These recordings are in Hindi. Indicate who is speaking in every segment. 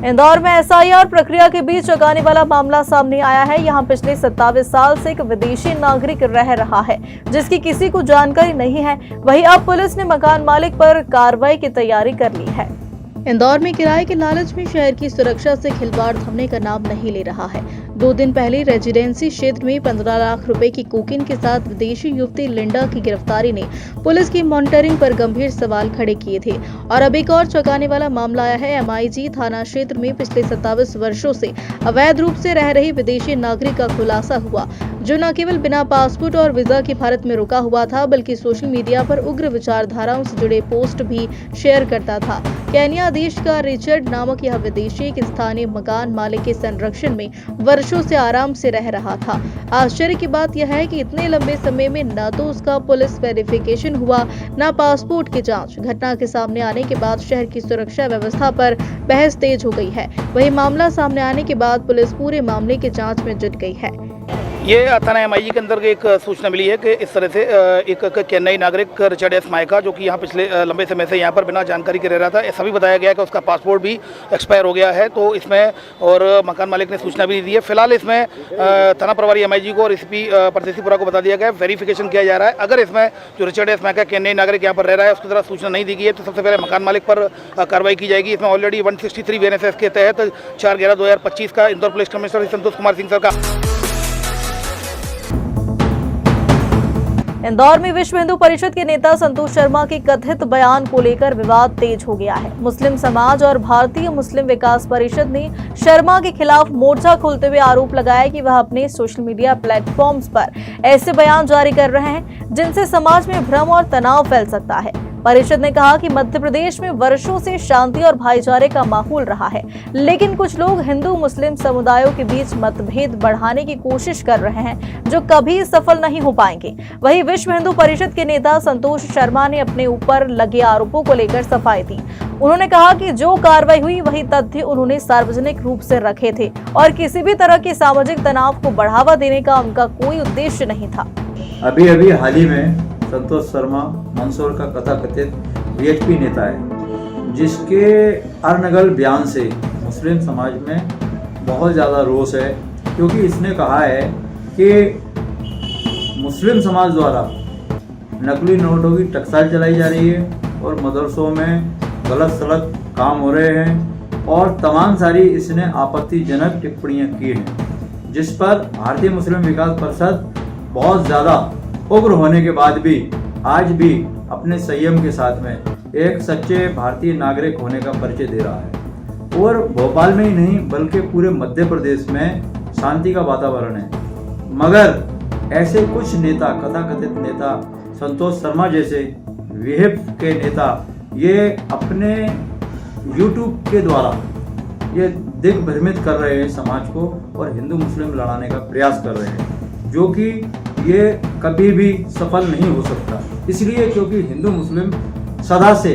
Speaker 1: इंदौर में एसआईआर प्रक्रिया के बीच चौंकाने वाला मामला सामने आया है। यहां पिछले 27 साल से एक विदेशी नागरिक रह रहा है, जिसकी किसी को जानकारी नहीं है। वहीं अब पुलिस ने मकान मालिक पर कार्रवाई की तैयारी कर ली है। इंदौर में किराए के लालच में शहर की सुरक्षा से खिलवाड़ थमने का नाम नहीं ले रहा है। 2 दिन पहले रेजिडेंसी क्षेत्र में 15 लाख रुपए की कोकीन के साथ विदेशी युवती लिंडा की गिरफ्तारी ने पुलिस की मॉनिटरिंग पर गंभीर सवाल खड़े किए थे। और अब एक और चौंकाने वाला मामला आया है। एमआईजी थाना क्षेत्र में पिछले 27 वर्षों से अवैध रूप से रह रही विदेशी नागरिक का खुलासा हुआ, जो न केवल बिना पासपोर्ट और वीजा के भारत में रुका हुआ था, बल्कि सोशल मीडिया पर उग्र विचारधाराओं से जुड़े पोस्ट भी शेयर करता था। केन्या देश का रिचर्ड नामक यह विदेशी एक स्थानीय मकान मालिक के संरक्षण में वर्षों से आराम से रह रहा था। आश्चर्य की बात यह है कि इतने लंबे समय में न तो उसका पुलिस वेरिफिकेशन हुआ, न पासपोर्ट की जांच। घटना के सामने आने के बाद शहर की सुरक्षा व्यवस्था पर बहस तेज हो गई है। वहीं मामला सामने आने के बाद पुलिस पूरे मामले की जांच में जुट गई है।
Speaker 2: ये थाना एमआईजी के अंदर एक सूचना मिली है कि इस तरह से एक चेन्नई नागरिक रिचर्ड एस मायका, जो कि यहाँ पिछले लंबे समय से यहाँ पर बिना जानकारी के रह रहा था, ऐसा भी बताया गया कि उसका पासपोर्ट भी एक्सपायर हो गया है। तो इसमें और मकान मालिक ने सूचना भी दी है। फिलहाल इसमें थाना प्रभारी एमआईजी को और एसपी परदेसीपुरा को बता दिया गया है, वेरिफिकेशन किया जा रहा है। अगर इसमें जो रिचर्ड एस मायका चेन्नई नागरिक यहाँ पर रह रहा है उसकी तरह सूचना नहीं दी गई है, तो सबसे पहले मकान मालिक पर कार्रवाई की जाएगी। इसमें ऑलरेडी 163 VNSS के तहत 4/11/2025 का Indore police commissioner Santosh Kumar Singh sir का
Speaker 1: इंदौर में विश्व हिंदू परिषद के नेता संतोष शर्मा के कथित बयान को लेकर विवाद तेज हो गया है। मुस्लिम समाज और भारतीय मुस्लिम विकास परिषद ने शर्मा के खिलाफ मोर्चा खोलते हुए आरोप लगाया कि वह अपने सोशल मीडिया प्लेटफॉर्म्स पर ऐसे बयान जारी कर रहे हैं जिनसे समाज में भ्रम और तनाव फैल सकता है। परिषद ने कहा कि मध्य प्रदेश में वर्षों से शांति और भाईचारे का माहौल रहा है, लेकिन कुछ लोग हिंदू मुस्लिम समुदायों के बीच मतभेद बढ़ाने की कोशिश कर रहे हैं, जो कभी सफल नहीं हो पाएंगे। वहीं विश्व हिंदू परिषद के नेता संतोष शर्मा ने अपने ऊपर लगे आरोपों को लेकर सफाई दी। उन्होंने कहा कि जो कार्रवाई हुई वही तथ्य उन्होंने सार्वजनिक रूप से रखे थे और किसी भी तरह के सामाजिक तनाव को बढ़ावा देने का उनका कोई उद्देश्य नहीं था।
Speaker 3: अभी हाल ही में संतोष शर्मा मंदसौर का कथित वीएचपी नेता है, जिसके अर्नगल बयान से मुस्लिम समाज में बहुत ज़्यादा रोष है, क्योंकि इसने कहा है कि मुस्लिम समाज द्वारा नकली नोटों की टकसाल चलाई जा रही है और मदरसों में गलत सलत काम हो रहे हैं और तमाम सारी इसने आपत्तिजनक टिप्पणियां की हैं, जिस पर भारतीय मुस्लिम विकास परिषद बहुत ज़्यादा उग्र होने के बाद भी आज भी अपने संयम के साथ में एक सच्चे भारतीय नागरिक होने का परिचय दे रहा है। और भोपाल में ही नहीं बल्कि पूरे मध्य प्रदेश में शांति का वातावरण है। मगर ऐसे कुछ नेता, कथाकथित नेता, संतोष शर्मा जैसे विहिप के नेता, ये अपने यूट्यूब के द्वारा ये दिग्भ्रमित कर रहे हैं समाज को और हिंदू मुस्लिम लड़ाने का प्रयास कर रहे हैं, जो कि ये कभी भी सफल नहीं हो सकता। इसलिए क्योंकि हिंदू मुस्लिम सदा से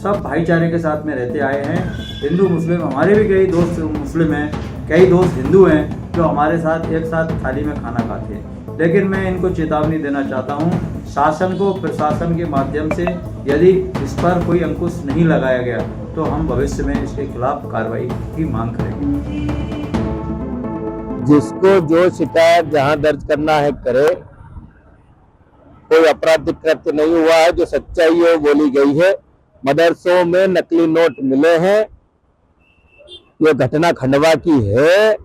Speaker 3: सब भाईचारे के साथ में रहते आए हैं। हिंदू मुस्लिम, हमारे भी कई दोस्त मुस्लिम हैं, कई दोस्त हिंदू हैं जो हमारे साथ एक साथ थाली में खाना खाते हैं। लेकिन मैं इनको चेतावनी देना चाहता हूँ, शासन को, प्रशासन के माध्यम से यदि इस पर कोई अंकुश नहीं लगाया गया तो हम भविष्य में इसके खिलाफ कार्रवाई की मांग करेंगे।
Speaker 4: जिसको जो शिकायत जहां दर्ज करना है करे। कोई आपराधिक कृत्य नहीं हुआ है, जो सच्चाई है वो बोली गई है। मदरसों में नकली नोट मिले हैं, ये घटना खंडवा की है।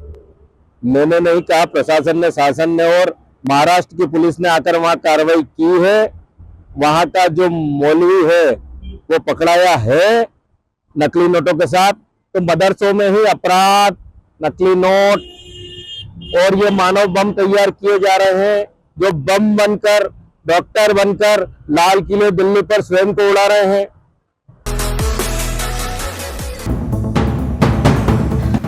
Speaker 4: मैंने नहीं कहा, प्रशासन ने, शासन ने और महाराष्ट्र की पुलिस ने आकर वहां कार्रवाई की है। वहां का जो मौलवी है वो पकड़ाया है नकली नोटों के साथ। तो मदरसों में ही अपराध, नकली नोट और ये मानव बम तैयार किए जा रहे हैं, जो बम बनकर, डॉक्टर बनकर लाल किले दिल्ली पर स्वयं को उड़ा रहे हैं।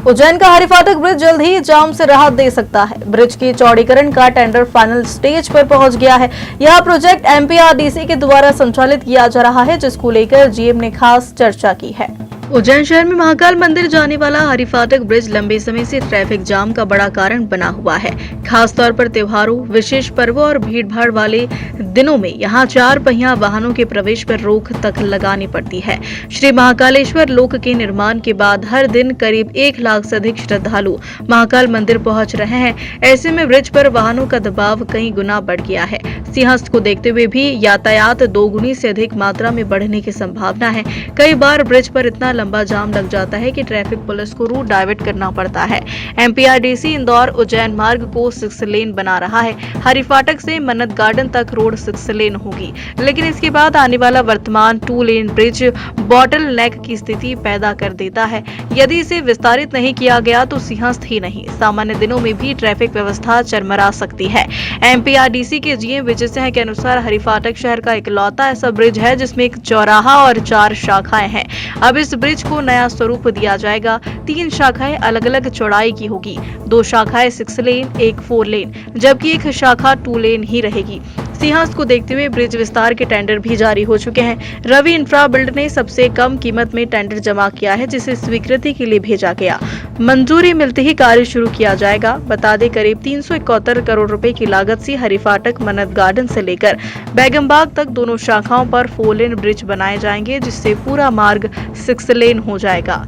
Speaker 1: उज्जैन का हरि फाटक ब्रिज जल्द ही जाम से राहत दे सकता है। ब्रिज की चौड़ीकरण का टेंडर फाइनल स्टेज पर पहुंच गया है। यह प्रोजेक्ट एमपीआरडीसी के द्वारा संचालित किया जा रहा है, जिसको लेकर जीएम ने खास चर्चा की है। उज्जैन शहर में महाकाल मंदिर जाने वाला हरि फाटक ब्रिज लंबे समय से ट्रैफिक जाम का बड़ा कारण बना हुआ है। खास तौर पर त्योहारों, विशेष पर्वों और भीड़भाड़ वाले दिनों में यहां 4 पहिया वाहनों के प्रवेश पर रोक तक लगानी पड़ती है। श्री महाकालेश्वर लोक के निर्माण के बाद हर दिन करीब 1 लाख से अधिक श्रद्धालु महाकाल मंदिर पहुंच रहे हैं। ऐसे में ब्रिज पर वाहनों का दबाव कई गुना बढ़ गया है। सिंहस्थ को देखते हुए भी यातायात 2 गुनी से अधिक मात्रा में बढ़ने की संभावना है। कई बार ब्रिज पर इतना लंबा जाम लग जाता है कि ट्रैफिक पुलिस को रूट डाइवर्ट करना पड़ता है। एमपीआरडीसी इंदौर उज्जैन मार्ग को 6 लेन बना रहा है। हरि फाटक से मन्नत गार्डन तक रोड 6 लेन होगी, लेकिन इसके बाद आने वाला वर्तमान 2 लेन ब्रिज बॉटल नेक की स्थिति पैदा कर देता है। यदि इसे विस्तारित नहीं किया गया तो सिंहस्थ ही नहीं, सामान्य दिनों में भी ट्रैफिक व्यवस्था चरमरा सकती है। एमपीआरडीसी के जीएम विजय सिंह के अनुसार हरि फाटक शहर का इकलौता ऐसा ब्रिज है जिसमें एक चौराहा और 4 शाखाएं हैं। अब इस ब्रिज को नया स्वरूप दिया जाएगा। 3 शाखाएं अलग अलग चौड़ाई की होगी, 2 शाखाएं 6 लेन, 1 4 लेन, जबकि एक शाखा 2 लेन ही रहेगी। सिंहस्थ को देखते हुए ब्रिज विस्तार के टेंडर भी जारी हो चुके हैं। रवि इंफ्रा बिल्ड ने सबसे कम कीमत में टेंडर जमा किया है, जिसे स्वीकृति के लिए भेजा गया। मंजूरी मिलते ही कार्य शुरू किया जाएगा। बता दें, करीब 371 करोड़ रुपए की लागत से हरि फाटक मन्नत गार्डन से लेकर बैगमबाग तक दोनों शाखाओं पर 4 लेन ब्रिज बनाए जाएंगे, जिससे पूरा मार्ग 6 लेन हो जाएगा।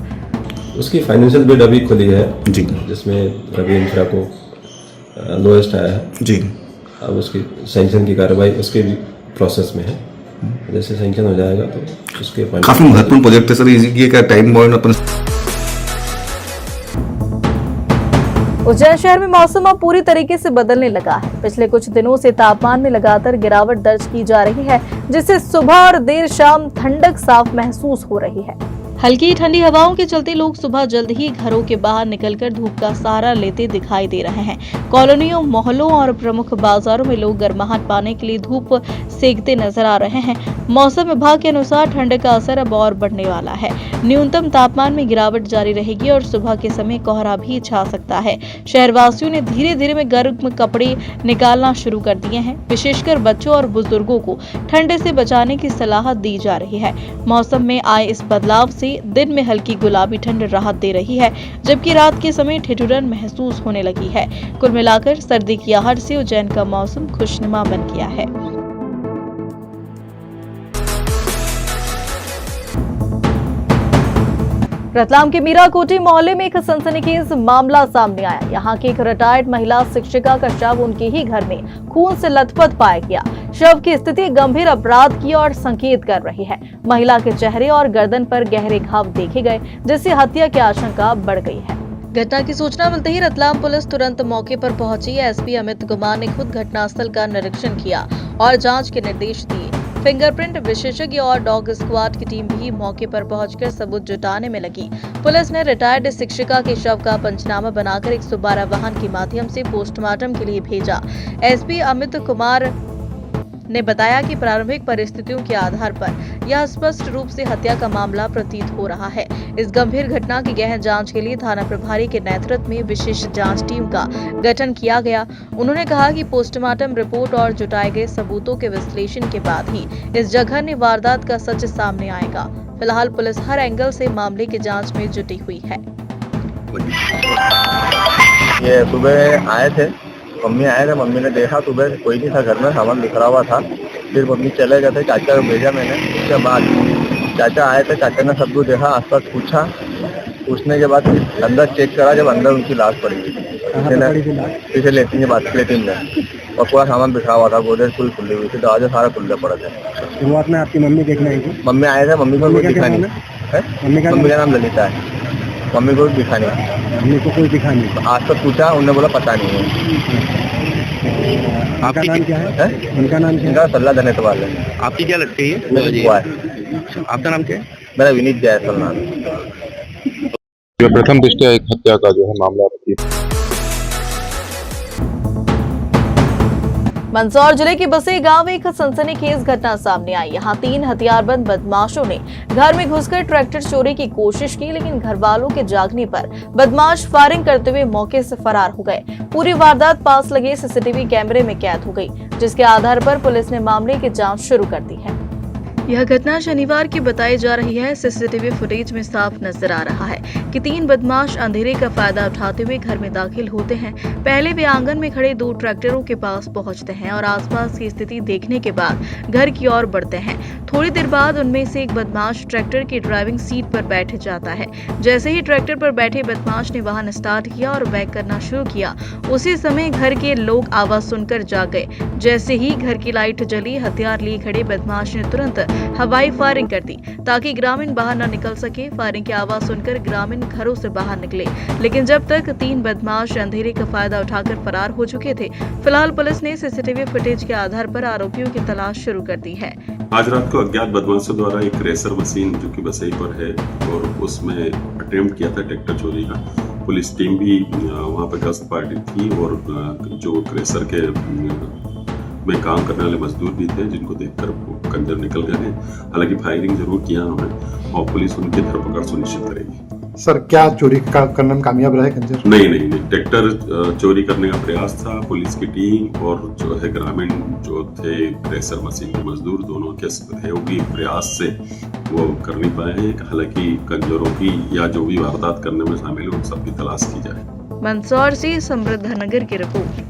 Speaker 5: उसकी फाइनेंशियल बिड अभी खुली है जी, जिसमें रवि इंफ्रा को लोएस्ट आया है जी। अब उसकी सैंक्शन की कार्रवाई उसके भी प्रोसेस में है। जैसे सैंक्शन हो जाएगा तो उसके
Speaker 6: काफी महत्वपूर्ण प्रोजेक्ट है सर। ये का टाइम बॉन्ड अपन
Speaker 1: उज्जैन शहर में मौसम अब पूरी तरीके से बदलने लगा है। पिछले कुछ दिनों से तापमान में लगातार गिरावट दर्ज की जा रही है, जिससे सुबह और देर शाम ठंडक साफ महसूस हो रही है। हल्की ठंडी हवाओं के चलते लोग सुबह जल्द ही घरों के बाहर निकलकर धूप का सहारा लेते दिखाई दे रहे हैं। कॉलोनियों, मोहल्लों और प्रमुख बाजारों में लोग गर्माहट पाने के लिए धूप सेकते नजर आ रहे हैं। मौसम विभाग के अनुसार ठंड का असर अब और बढ़ने वाला है। न्यूनतम तापमान में गिरावट जारी रहेगी और सुबह के समय कोहरा भी छा सकता है। शहरवासियों ने धीरे धीरे में गर्म कपड़े निकालना शुरू कर दिए हैं। विशेषकर बच्चों और बुजुर्गों को ठंड से बचाने की सलाह दी जा रही है। मौसम में आए इस बदलाव से दिन में हल्की गुलाबी ठंड राहत दे रही है, जबकि रात के समय ठिठुरन महसूस होने लगी है। कुल मिलाकर सर्दी की आहट से उज्जैन का मौसम खुशनुमा बन गया है। रतलाम के मीराकोटी मोहल्ले में एक सनसनीखेज मामला सामने आया। यहाँ की एक रिटायर्ड महिला शिक्षिका का शव उनके ही घर में खून से लथपथ पाया गया। शव की स्थिति गंभीर अपराध की ओर संकेत कर रही है। महिला के चेहरे और गर्दन पर गहरे घाव देखे गए, जिससे हत्या की आशंका बढ़ गई है। घटना की सूचना मिलते ही रतलाम पुलिस तुरंत मौके पर पहुंची। एसपी अमित कुमार ने खुद घटनास्थल का निरीक्षण किया और जांच के निर्देश दिए। फिंगरप्रिंट विशेषज्ञ और डॉग स्क्वाड की टीम भी मौके पर पहुंचकर सबूत जुटाने में लगी। पुलिस ने रिटायर्ड शिक्षिका के शव का पंचनामा बनाकर 112 वाहन के माध्यम से पोस्टमार्टम के लिए भेजा। एसपी अमित कुमार ने बताया कि प्रारंभिक परिस्थितियों के आधार पर यह स्पष्ट रूप से हत्या का मामला प्रतीत हो रहा है। इस गंभीर घटना की गहन जांच के लिए थाना प्रभारी के नेतृत्व में विशेष जांच टीम का गठन किया गया। उन्होंने कहा कि पोस्टमार्टम रिपोर्ट और जुटाए गए सबूतों के विश्लेषण के बाद ही इस जघन्य वारदात का सच सामने आएगा। फिलहाल पुलिस हर एंगल से मामले की जाँच में जुटी हुई है।
Speaker 4: ये सुबह आए थे, मम्मी आए थे, मम्मी ने देखा सुबह कोई नहीं था घर में, सामान बिखरा हुआ था। फिर मम्मी चले गए थे, चाचा को भेजा मैंने। उसके बाद चाचा आए थे, चाचा ने सब कुछ देखा, आसपास पूछने के बाद अंदर चेक करा, जब अंदर उनकी लाश पड़ी पीछे लेटिन में, और पूरा सामान बिखरा हुआ था। गोदरेज पूरी खुली हुई थी, दरवाजे सारे खुले पड़े थे।
Speaker 7: शुरुआत में आपकी मम्मी देखने आई थी?
Speaker 4: मम्मी आए थे, मम्मी को कोई दिखा नहीं। मम्मी का नाम ललिता है। मम्मी को दिखा नहीं।
Speaker 7: मम्मी को कोई दिखा नहीं?
Speaker 4: आज तक पूछा, उन्होंने बोला पता नहीं है।
Speaker 7: आपका नाम क्या है? उनका नाम क्या है?
Speaker 4: इनका सल्ला देने तो वाले।
Speaker 6: आपकी क्या लगती है?
Speaker 4: मेरी बुआ है।
Speaker 6: आपका नाम क्या है?
Speaker 4: मेरा विनीत जायसवाल नाम।
Speaker 8: प्रथम दृष्टया एक हत्या का जो है मामला
Speaker 1: मंदसौर जिले के बसे गांव में एक सनसनीखेज घटना सामने आई। यहां 3 हथियारबंद बदमाशों ने घर में घुसकर ट्रैक्टर चोरी की कोशिश की, लेकिन घर वालों के जागने पर बदमाश फायरिंग करते हुए मौके से फरार हो गए। पूरी वारदात पास लगे सीसीटीवी कैमरे में कैद हो गई, जिसके आधार पर पुलिस ने मामले की जांच शुरू कर दी है। यह घटना शनिवार की बताई जा रही है। सीसीटीवी फुटेज में साफ नजर आ रहा है कि 3 बदमाश अंधेरे का फायदा उठाते हुए घर में दाखिल होते हैं। पहले वे आंगन में खड़े 2 ट्रैक्टरों के पास पहुंचते हैं और आसपास की स्थिति देखने के बाद घर की ओर बढ़ते हैं। थोड़ी देर बाद उनमें से एक बदमाश ट्रैक्टर की ड्राइविंग सीट पर बैठ जाता है। जैसे ही ट्रैक्टर पर बैठे बदमाश ने वाहन स्टार्ट किया और बैक करना शुरू किया, उसी समय घर के लोग आवाज सुनकर जाग गए। जैसे ही घर की लाइट जली, हथियार लिए खड़े बदमाश ने तुरंत हवाई फायरिंग कर दी ताकि ग्रामीण बाहर न निकल सके। फायरिंग की आवाज सुनकर ग्रामीण घरों से बाहर निकले, लेकिन जब तक 3 बदमाश अंधेरे का फायदा उठाकर फरार हो चुके थे। फिलहाल पुलिस ने सीसीटीवी फुटेज के आधार पर आरोपियों की तलाश शुरू कर दी है।
Speaker 9: आज रात को अज्ञात बदमाशों द्वारा एक रेसर मशीन जो कि बसई पर है और उसमें अटेम्प्ट किया था ट्रैक्टर चोरी का। पुलिस टीम भी वहाँ पर गश्त पार्टी थी और जो क्रेशर के में काम करने वाले मजदूर भी थे, जिनको देखकर कंजर निकल गए हैं। हालांकि फायरिंग जरूर किया उन्होंने और पुलिस उनकी धरपकड़ सुनिश्चित करेगी।
Speaker 7: सर, क्या चोरी करने में कामयाब रहे कंजर?
Speaker 9: नहीं, ट्रैक्टर चोरी करने का प्रयास था। पुलिस की टीम और जो है ग्रामीण जो थे क्रेशर मशीन के मजदूर, दोनों के सहयोगी प्रयास से वो कर नहीं पाए हैं। हालांकि कंजरों की या जो भी वारदात करने में शामिल है उन सब की तलाश की जाए।
Speaker 1: मंदसौर से समृद्ध नगर की रिपोर्ट।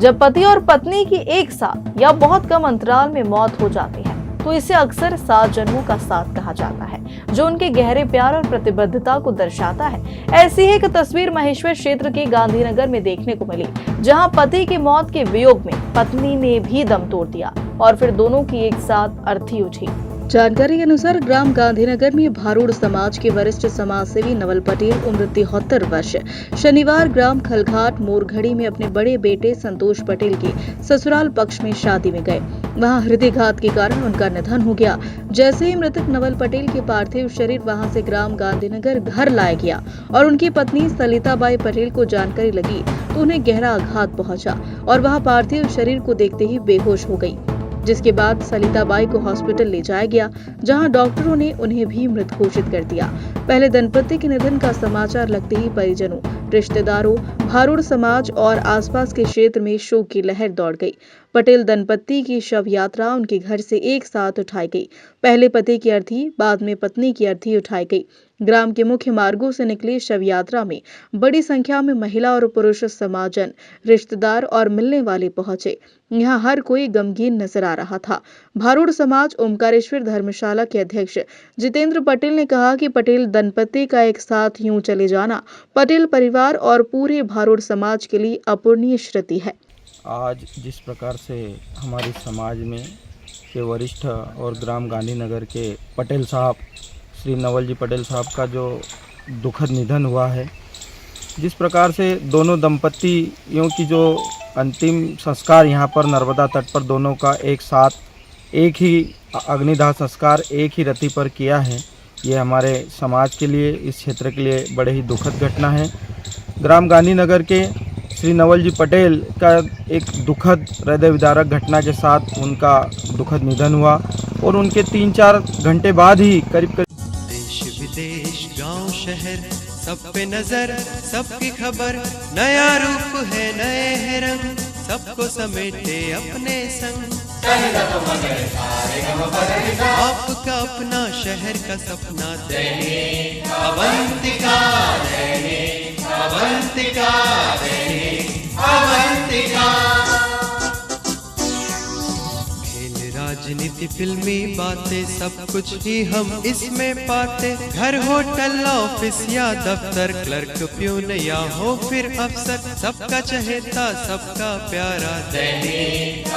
Speaker 1: जब पति और पत्नी की एक साथ या बहुत कम अंतराल में मौत हो जाती है तो इसे अक्सर 7 जन्मों का साथ कहा जाता है, जो उनके गहरे प्यार और प्रतिबद्धता को दर्शाता है। ऐसी ही एक तस्वीर महेश्वर क्षेत्र के गांधीनगर में देखने को मिली, जहां पति की मौत के वियोग में पत्नी ने भी दम तोड़ दिया और फिर दोनों की एक साथ अर्थी उठी। जानकारी के अनुसार ग्राम गांधीनगर में भारूड़ समाज के वरिष्ठ समाज सेवी नवल पटेल उम्र 73 वर्ष शनिवार ग्राम खलघाट मोरघड़ी में अपने बड़े बेटे संतोष पटेल के ससुराल पक्ष में शादी में गए। वहां हृदयघात के कारण उनका निधन हो गया। जैसे ही मृतक नवल पटेल के पार्थिव शरीर वहां से ग्राम गांधीनगर घर लाया गया और उनकी पत्नी सलिताबाई पटेल को जानकारी लगी तो उन्हें गहरा आघात पहुंचा और वहां पार्थिव शरीर को देखते ही बेहोश हो गई, जिसके बाद सलिताबाई को हॉस्पिटल ले जाया गया, जहां डॉक्टरों ने उन्हें भी मृत घोषित कर दिया। पहले दंपति के निधन का समाचार लगते ही परिजनों, रिश्तेदारों, भारूड़ समाज और आसपास के क्षेत्र में शोक की लहर दौड़ गई। पटेल दंपति की शव यात्रा उनके घर से एक साथ उठाई गई। पहले पति की अर्थी, बाद में पत्नी की अर्थी उठाई गई। ग्राम के मुख्य मार्गों से निकली शव यात्रा में बड़ी संख्या में महिला और पुरुष समाजन, रिश्तेदार और मिलने वाले पहुंचे। यहाँ हर कोई गमगीन नजर आ रहा था। भारूड़ समाज ओमकारेश्वर धर्मशाला के अध्यक्ष जितेंद्र पटेल ने कहा कि पटेल दंपति का एक साथ यूं चले जाना पटेल परिवार और पूरे भारूड़ समाज के लिए अपूर्णीय क्षति है।
Speaker 10: आज जिस प्रकार से हमारे समाज में के वरिष्ठ और ग्राम गांधीनगर के पटेल साहब, श्री नवल जी पटेल साहब का जो दुखद निधन हुआ है, जिस प्रकार से दोनों दंपतियों की जो अंतिम संस्कार यहाँ पर नर्मदा तट पर दोनों का एक साथ एक ही अग्निदाह संस्कार एक ही रति पर किया है, ये हमारे समाज के लिए, इस क्षेत्र के लिए बड़े ही दुखद घटना है। ग्राम गांधीनगर के श्री नवल जी पटेल का एक दुखद हृदय विदारक घटना के साथ उनका दुखद निधन हुआ और उनके 3-4 घंटे बाद ही करीब
Speaker 11: देश विदेश गांव शहर सब पे नजर, सबकी खबर, नया रूप है नए है रंग, सबको समेटे अपने संग। आपका अपना शहर का सपना दैनिक अवंतिका, दैनिक अवंतिका, दैनिक अवंतिका। राजनीति, फिल्मी बातें, सब कुछ ही हम इसमें पाते। घर, होटल, ऑफिस या दफ्तर, क्लर्क, प्यून या हो फिर अफसर, सबका चहेता सबका प्यारा दैनिक